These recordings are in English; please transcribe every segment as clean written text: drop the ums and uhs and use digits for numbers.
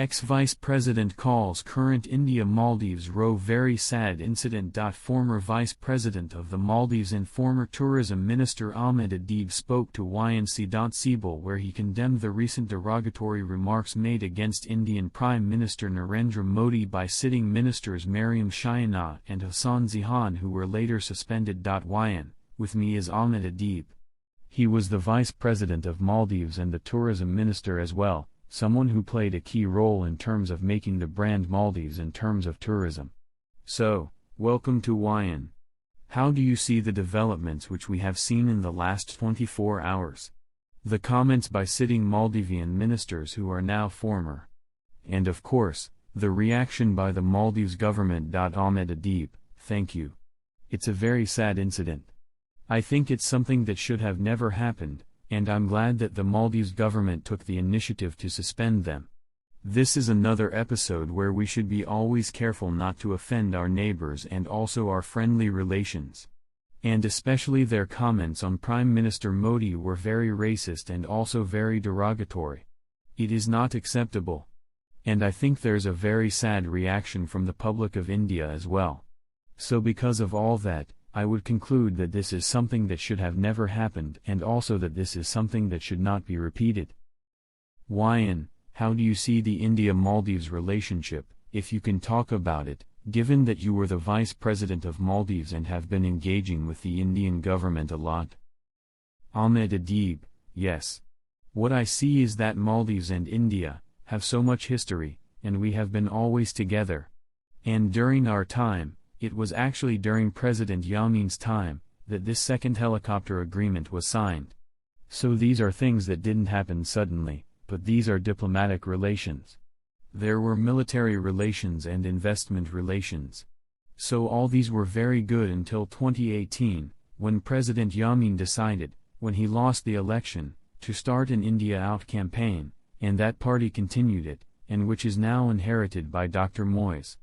Ex-Vice President calls current India-Maldives row very sad incident. Former Vice President of the Maldives and former Tourism Minister Ahmed Adib spoke to YNC.Cable where he condemned the recent derogatory remarks made against Indian Prime Minister Narendra Modi by sitting ministers Mariam Shayanah and Hassan Zihan, who were later suspended. With me is Ahmed Adib. He was the Vice President of Maldives and the Tourism Minister as well, someone who played a key role in terms of making the brand Maldives in terms of tourism. So, welcome to YN. How do you see the developments which we have seen in the last 24 hours? The comments by sitting Maldivian ministers who are now former. And of course, the reaction by the Maldives government. Ahmed Adib, thank you. It's a very sad incident. I think it's something that should have never happened, and I'm glad that the Maldives government took the initiative to suspend them. This is another episode where we should be always careful not to offend our neighbors and also our friendly relations. And especially their comments on Prime Minister Modi were very racist and also very derogatory. It is not acceptable. And I think there's a very sad reaction from the public of India as well. So because of all that, I would conclude that this is something that should have never happened and also that this is something that should not be repeated. YN, how do you see the India-Maldives relationship, if you can talk about it, given that you were the Vice President of Maldives and have been engaging with the Indian government a lot? Ahmed Adib, yes. What I see is that Maldives and India have so much history, and we have been always together. And during our time, it was actually during President Yamin's time, that this second helicopter agreement was signed. So these are things that didn't happen suddenly, but these are diplomatic relations. There were military relations and investment relations. So all these were very good until 2018, when President Yamin decided, when he lost the election, to start an India Out campaign, and that party continued it, and which is now inherited by Dr. Moyes.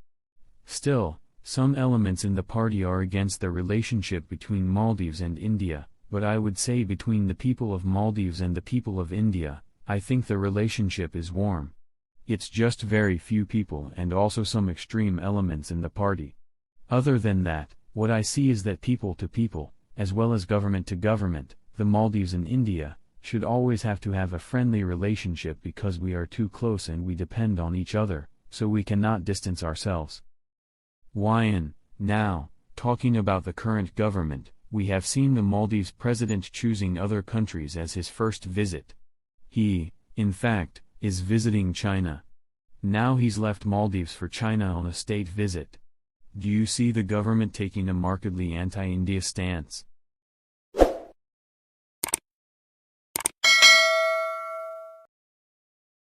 Still, some elements in the party are against the relationship between Maldives and India, but I would say between the people of Maldives and the people of India, I think the relationship is warm. It's just very few people and also some extreme elements in the party. Other than that, what I see is that people to people, as well as government to government, the Maldives and India, should always have to have a friendly relationship because we are too close and we depend on each other, so we cannot distance ourselves. YN, now, talking about the current government, we have seen the Maldives president choosing other countries as his first visit. He, in fact, is visiting China. Now he's left Maldives for China on a state visit. Do you see the government taking a markedly anti-India stance?